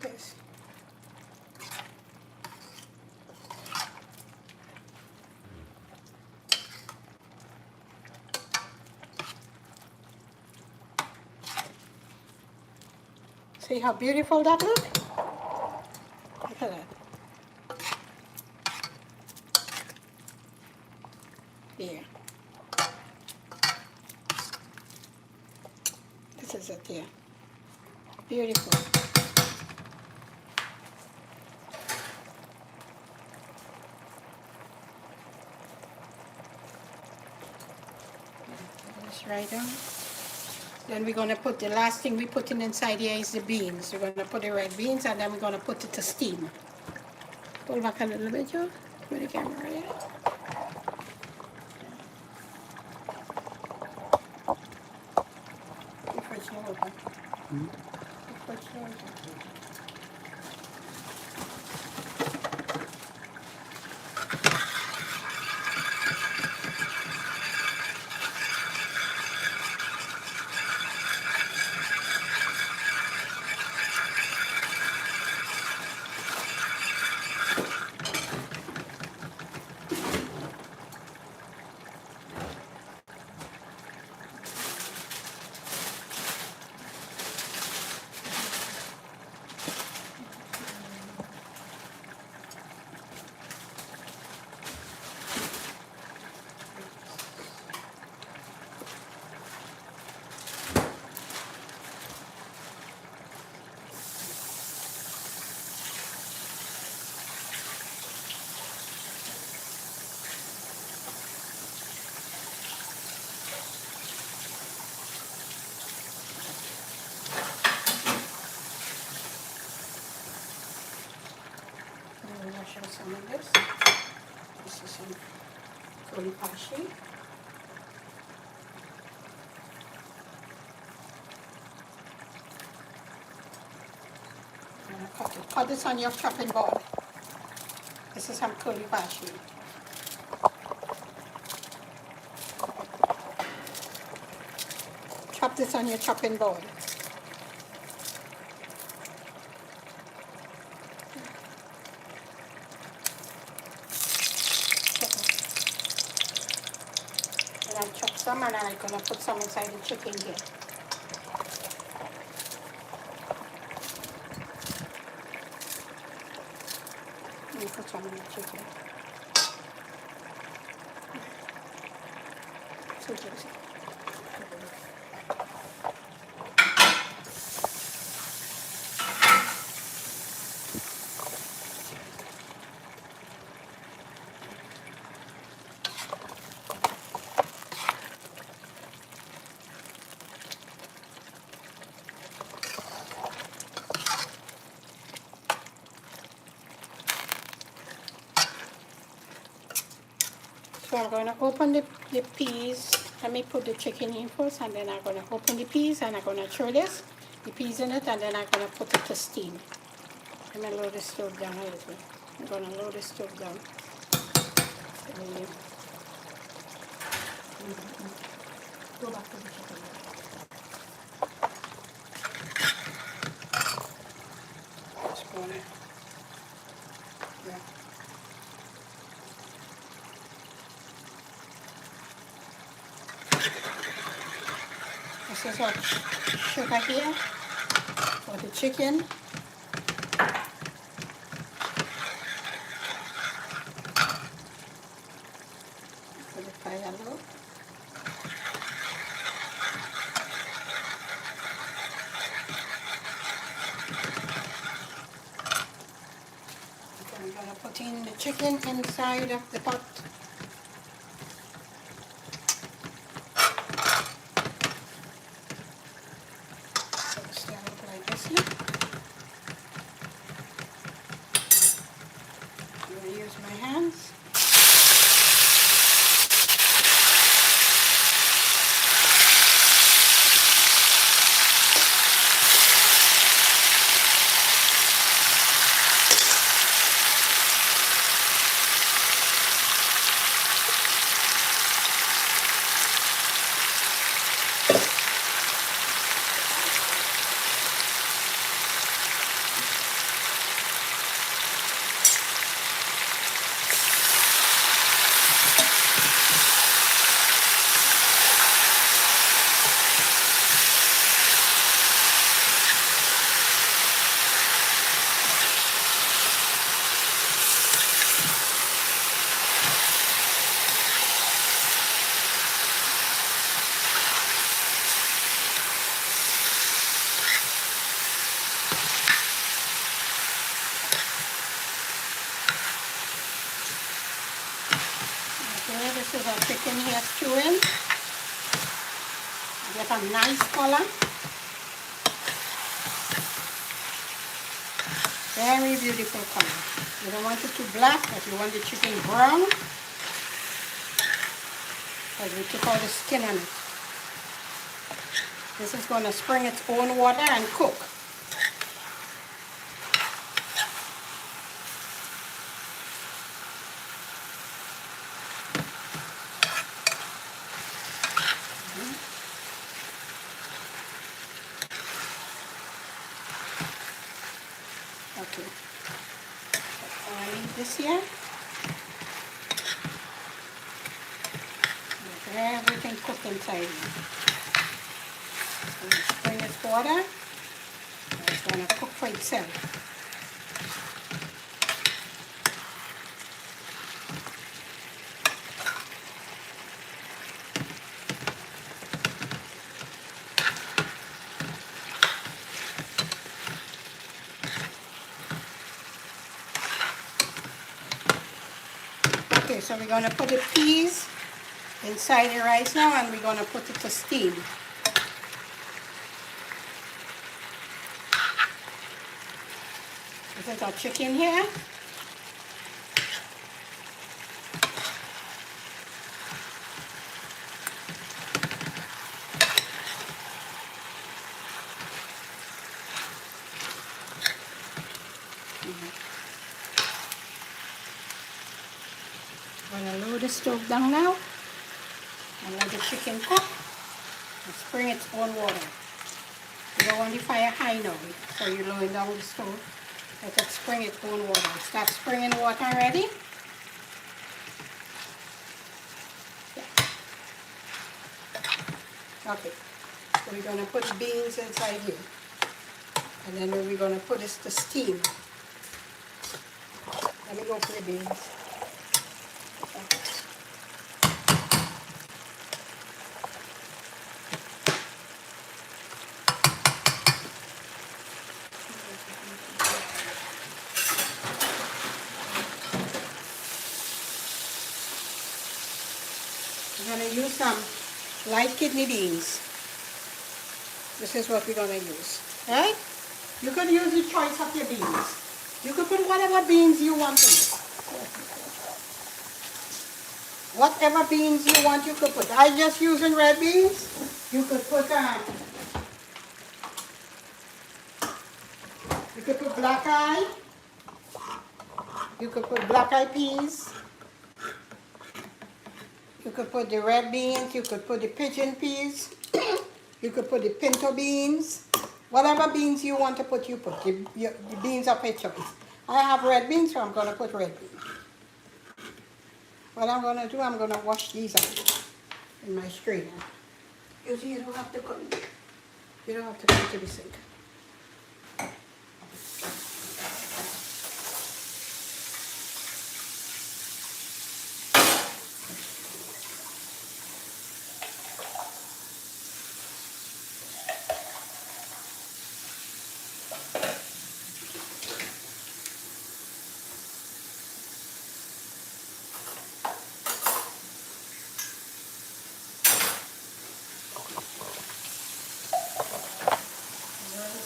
This. See how beautiful that looks? Look at that. Here. This is it here. Beautiful. This right on. Then we're going to put the last thing we put in inside here is the beans. We're going to put the red beans and then we're going to put it to steam. Pull back a little bit, Joe. With the camera there. The fridge is open. The fridge is open. Show some of this. This is some curly parsley. Cut this on your chopping board. This is some curly parsley. tap this on your chopping board. And I chop some and I'm gonna put some inside the chicken here. Let me put some in the chicken. So juicy. So I'm going to open the peas. Let me put the chicken in first, and then I'm going to open the peas, and I'm going to throw the peas in it, and then I'm going to put it to steam. I'm going to load the stove down a little. I'm going to load the stove down. Go back to the chicken. Just put it. Yeah. This is our sugar here for the chicken. For the fire low. I'm going to put in the chicken inside of the pot. Stir it like this here. I'm going to use my hands. Okay, this is our chicken here stewing. Get a nice color. Very beautiful color. You don't want it too black, but you want the chicken brown. Because we took all the skin on it. This is going to spring its own water and cook. Okay. So I need this here. Let everything cook inside here. So we spring its water. It's going to cook for itself. Okay, so we're going to put the peas inside the rice now, and we're going to put it to steam. This is our chicken here. I'm going to lower the stove down now and let the chicken cook. and spring its own water. You don't want the fire high now, so you're lowering down the stove. Let it spring its own water. Start springing water already. Okay, so we're going to put beans inside here. And then we're going to put this to steam. Let me go for the beans. We're going to use some light kidney beans. This is what we're going to use. Right? You can use the choice of your beans. You can put whatever beans you want in it. Whatever beans you want, you could put. I'm just using red beans. You could put black eye. You could put black eye peas. You could put the red beans. You could put the pigeon peas. You could put the pinto beans. Whatever beans you want to put, you put. The beans are your choice. I have red beans, so I'm going to put red beans. What I'm going to do, I'm going to wash these out in my strainer. Usually you don't have to come. You don't have to come to the sink.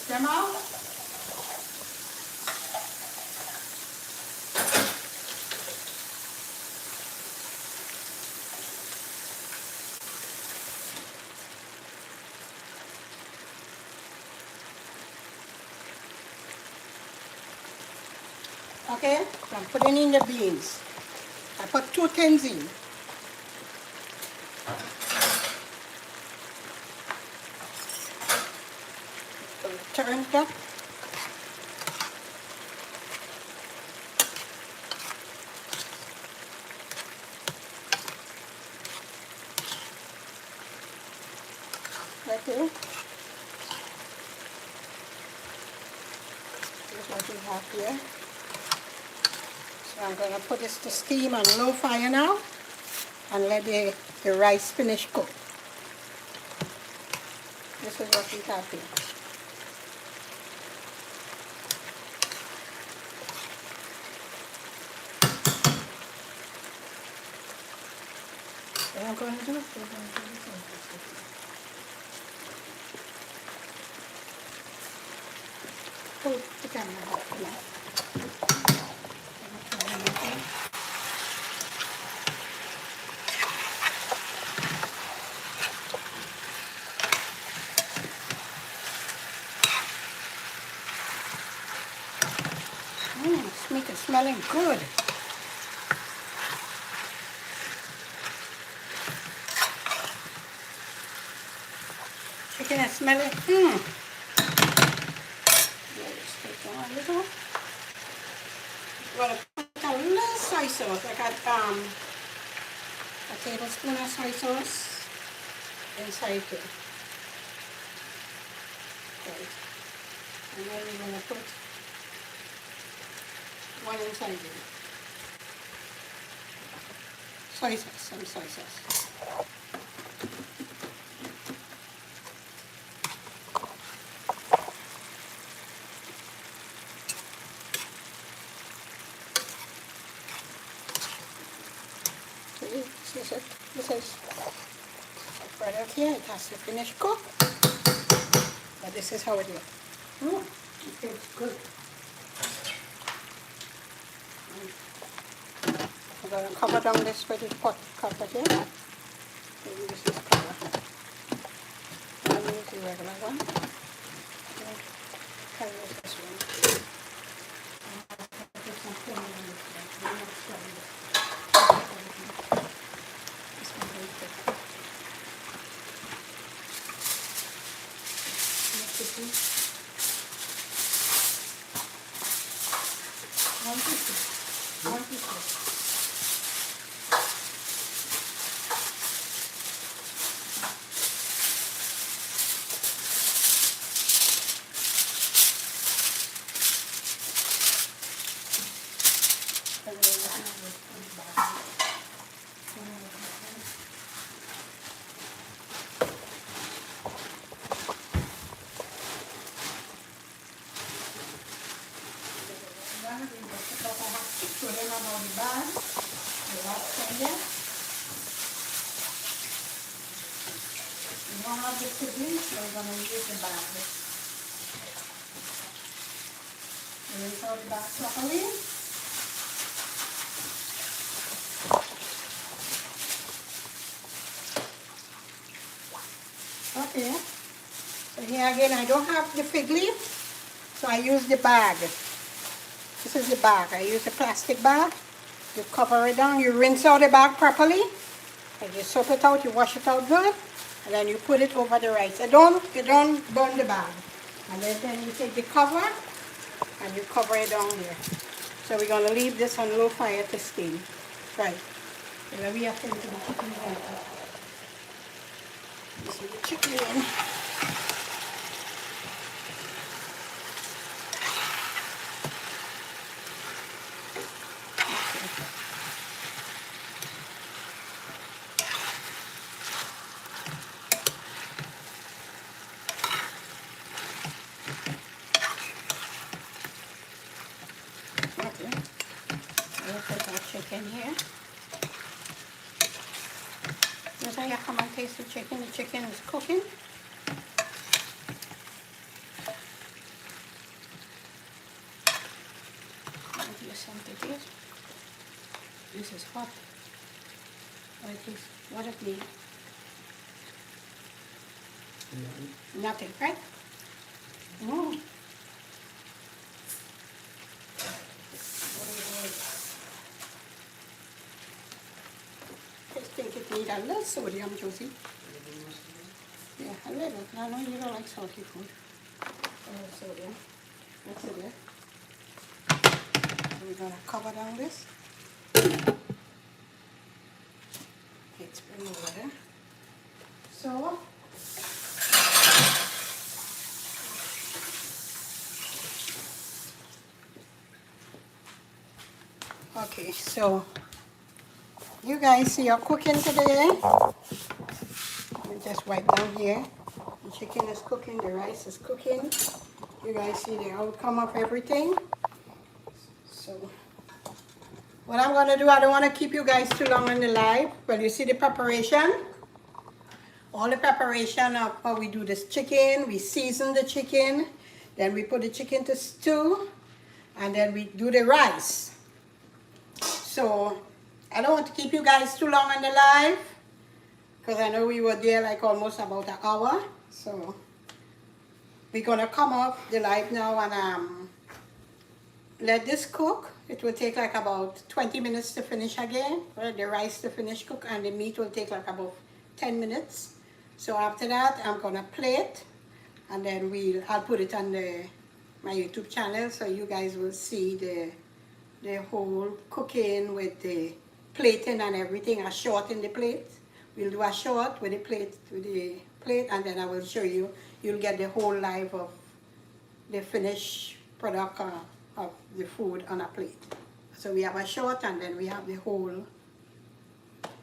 Them out. Okay, so I'm putting in the beans. I put 2 tins in. Turn it up. Right here. Here's what we have here. So I'm going to put this to steam on low fire now and let the rice finish cook. This is what we have here. What I'm going to do is pull the camera back now. This meat is smelling good. Chicken is smelling. Let's take down a little. We're going to put a little soy sauce, like a tablespoon of soy sauce inside here. Okay. And then we're going to put one inside here. Soy sauce, some soy sauce. This is right out here. It has to finish cook. But this is how it looks. It tastes good. I'm going to cover down this with the pot cover here. Maybe this is cover. I'll use the regular one. I'll use this one. We don't have the siblings, so we're going to use the bag. Rinse out the bag properly. Okay. So here again, I don't have the fig leaf, so I use the bag. This is the bag. I use a plastic bag. You cover it down. You rinse out the bag properly. And you soak it out. You wash it out good. And then you put it over the rice. You don't burn the bag. And then you take the cover and you cover it down here. So we're going to leave this on low fire to steam. Right. And then we have to into the chicken water. This is the chicken in. Chicken here. Just how you come and taste the chicken. The chicken is cooking. I'll give you some to taste. This is hot. What it is? What it need? Nothing, right? Mm. I think it needs a little sodium, Josie. Yeah, a little. I know you don't like salty food. A little sodium. That's it there. We're going to cover down this. Let's bring over there. So, okay, so you guys see our cooking today. Let me just wipe down here. The chicken is cooking, the rice is cooking. You guys see the outcome of everything. So, what I'm going to do, I don't want to keep you guys too long on the live. Well, you see the preparation. All the preparation of how we do this chicken. We season the chicken. Then we put the chicken to stew. And then we do the rice. So, I don't want to keep you guys too long on the live. Because I know we were there like almost about an hour. So, we're going to come off the live now and let this cook. It will take like about 20 minutes to finish again. The rice to finish cook, and the meat will take like about 10 minutes. So after that, I'm gonna plate, and then I'll put it on my YouTube channel, so you guys will see the whole cooking with the plating and everything. A short in the plate. We'll do a short with the plate, and then I will show you. You'll get the whole live of the finished product of the food on a plate. So we have a short, and then we have the whole.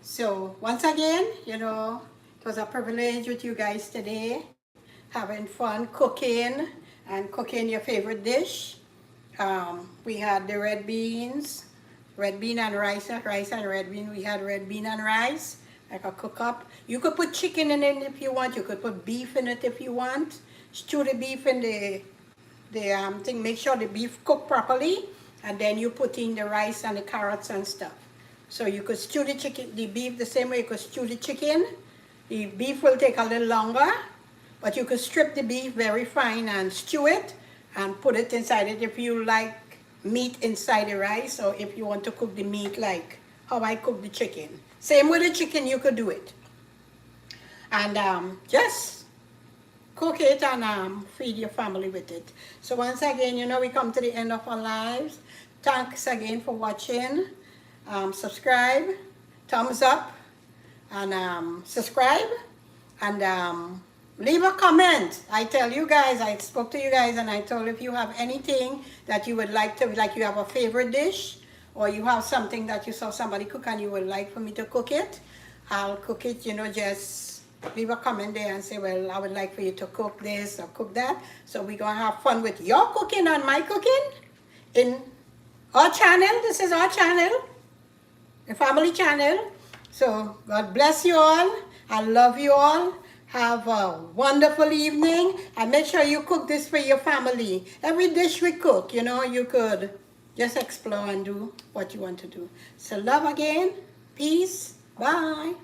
So once again, you know, it was a privilege with you guys today, having fun cooking and cooking your favorite dish. We had the red beans, red bean and rice and red bean. We had red bean and rice, like a cook up. You could put chicken in it if you want. You could put beef in it if you want. Stew the beef in the thing. Make sure the beef cooked properly, and then you put in the rice and the carrots and stuff. So you could stew the chicken, the beef the same way you could stew the chicken. The beef will take a little longer, but you could strip the beef very fine and stew it and put it inside it if you like meat inside the rice, or if you want to cook the meat like how I cook the chicken. Same with the chicken, you could do it. And just cook it and feed your family with it. So once again, you know, we come to the end of our lives. Thanks again for watching. Subscribe, thumbs up, and subscribe, and leave a comment. I tell you guys, I spoke to you guys, and I told if you have anything that you would like to, like you have a favorite dish, or you have something that you saw somebody cook and you would like for me to cook it, I'll cook it. You know, just leave a comment there and say, well, I would like for you to cook this or cook that. So we're gonna have fun with your cooking and my cooking in our channel. This is our channel, the family channel. So God bless you all. I love you all. Have a wonderful evening, and make sure you cook this for your family. Every dish we cook, you could just explore and do what you want to do. So love again. Peace. Bye.